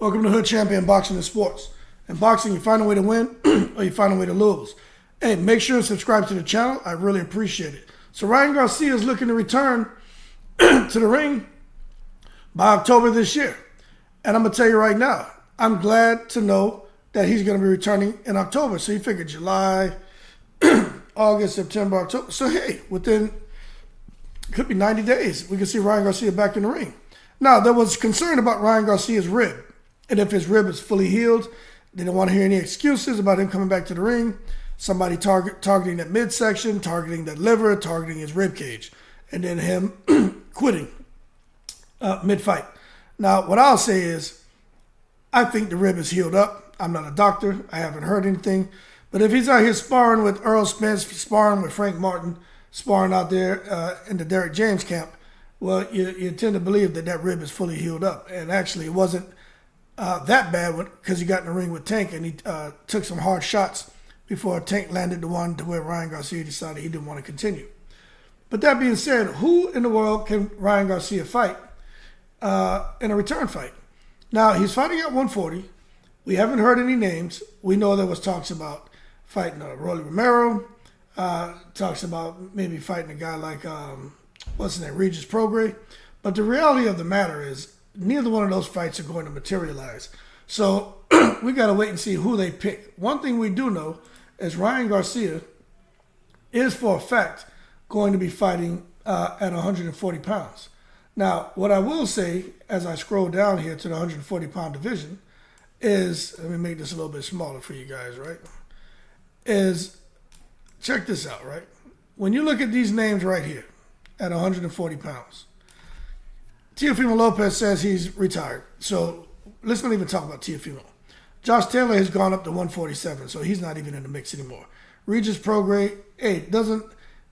Welcome to Hood Champion Boxing and Sports. In boxing, you find a way to win or you find a way to lose. Hey, make sure to subscribe to the channel. I really appreciate it. So Ryan Garcia is looking to return to the ring by October this year. And I'm going to tell you right now, I'm glad to know that he's going to be returning in October. So you figure July, August, September, October. So hey, within, could be 90 days, we can see Ryan Garcia back in the ring. Now, there was concern about Ryan Garcia's rib. And if his rib is fully healed, they don't want to hear any excuses about him coming back to the ring. Somebody targeting that midsection, targeting that liver, targeting his rib cage, and then him quitting mid-fight. Now, what I'll say is, I think the rib is healed up. I'm not a doctor. I haven't heard anything. But if he's out here sparring with Earl Spence, sparring with Frank Martin, sparring out there in the Derek James camp, well, you tend to believe that that rib is fully healed up. And actually, it wasn't that bad because he got in the ring with Tank and he took some hard shots before Tank landed the one to where Ryan Garcia decided he didn't want to continue. But that being said, who in the world can Ryan Garcia fight in a return fight? Now, he's fighting at 140. We haven't heard any names. We know there was talks about fighting Rolly Romero, talks about maybe fighting a guy like, what's his name, Regis Prograis. But the reality of the matter is, neither one of those fights are going to materialize. So we got to wait and see who they pick. One thing we do know is Ryan Garcia is for a fact going to be fighting at 140 pounds. Now, what I will say as I scroll down here to the 140-pound division is, let me make this a little bit smaller for you guys, right? Is, check this out, right? When you look at these names right here at 140 pounds, Teofimo Lopez says he's retired. So let's not even talk about Teofimo. Josh Taylor has gone up to 147, so he's not even in the mix anymore. Regis Prograis, hey, doesn't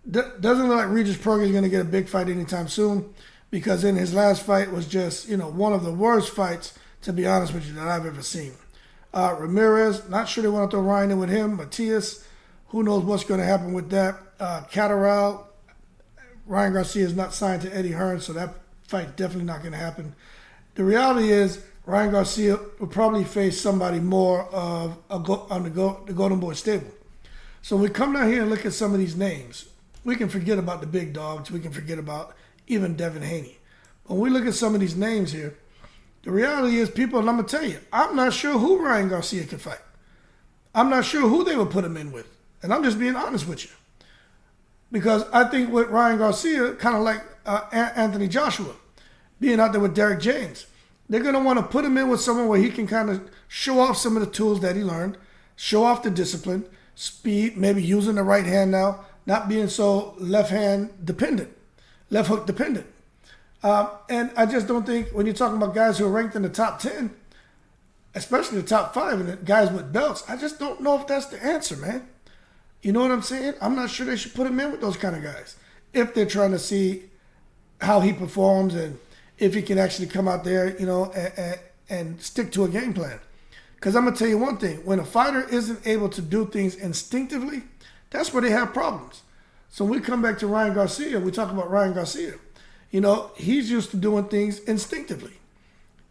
look like Regis Prograis is going to get a big fight anytime soon, because in his last fight was just, one of the worst fights, to be honest with you, that I've ever seen. Ramirez, not sure they want to throw Ryan in with him. Matias, who knows what's going to happen with that. Catterall, Ryan Garcia is not signed to Eddie Hearn, so that fight definitely not going to happen. The reality is Ryan Garcia will probably face somebody more of on the Golden Boy stable. So we come down here and look at some of these names. We can forget about the big dogs. We can forget about even Devin Haney. When we look at some of these names here, the reality is, people, and I'm going to tell you, I'm not sure who Ryan Garcia can fight. I'm not sure who they would put him in with. And I'm just being honest with you. Because I think with Ryan Garcia, kind of like Anthony Joshua, being out there with Derek James, they're going to want to put him in with someone where he can kind of show off some of the tools that he learned, show off the discipline, speed, maybe using the right hand now, not being so left hand dependent, left hook dependent. And I just don't think, when you're talking about guys who are ranked in the top 10, especially the top 5 and the guys with belts, I just don't know if that's the answer, man. You know what I'm saying? I'm not sure they should put him in with those kind of guys if they're trying to see how he performs and if he can actually come out there, and stick to a game plan. Because I'm going to tell you one thing. When a fighter isn't able to do things instinctively, that's where they have problems. So when we come back to Ryan Garcia, we talk about Ryan Garcia. He's used to doing things instinctively.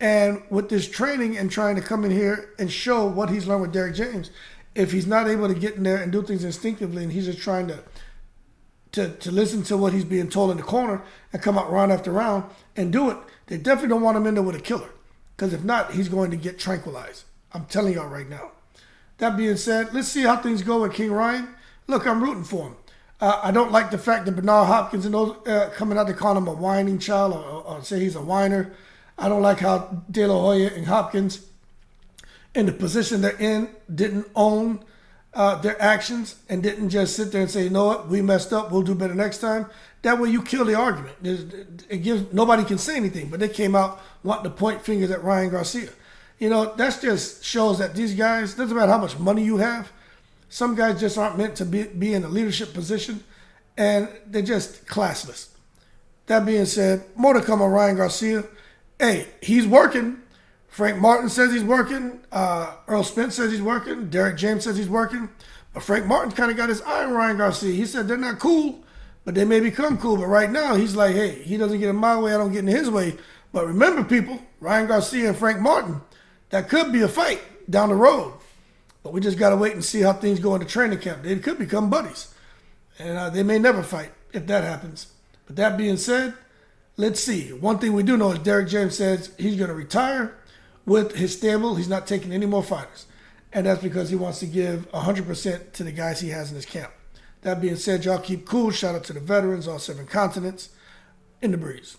And with this training and trying to come in here and show what he's learned with Derek James, if he's not able to get in there and do things instinctively and he's just trying to listen to what he's being told in the corner and come out round after round and do it, they definitely don't want him in there with a killer. Because if not, he's going to get tranquilized. I'm telling y'all right now. That being said, let's see how things go with King Ryan. Look, I'm rooting for him. I don't like the fact that Bernard Hopkins and those coming out to call him a whining child or say he's a whiner. I don't like how De La Hoya and Hopkins, in the position they're in, didn't own their actions and didn't just sit there and say, you know what, we messed up, we'll do better next time. That way you kill the argument. Nobody can say anything, but they came out wanting to point fingers at Ryan Garcia. That just shows that these guys, doesn't matter how much money you have, some guys just aren't meant to be in a leadership position, and they're just classless. That being said, more to come on Ryan Garcia. Hey, he's working. Frank Martin says he's working. Earl Spence says he's working. Derek James says he's working. But Frank Martin kind of got his eye on Ryan Garcia. He said they're not cool, but they may become cool. But right now, he's like, hey, he doesn't get in my way, I don't get in his way. But remember, people, Ryan Garcia and Frank Martin, that could be a fight down the road. But we just got to wait and see how things go into training camp. They could become buddies. And they may never fight if that happens. But that being said, let's see. One thing we do know is Derrick James says he's going to retire with his stable. He's not taking any more fighters. And that's because he wants to give 100% to the guys he has in his camp. That being said, y'all keep cool. Shout out to the veterans, all 7 continents. In the breeze.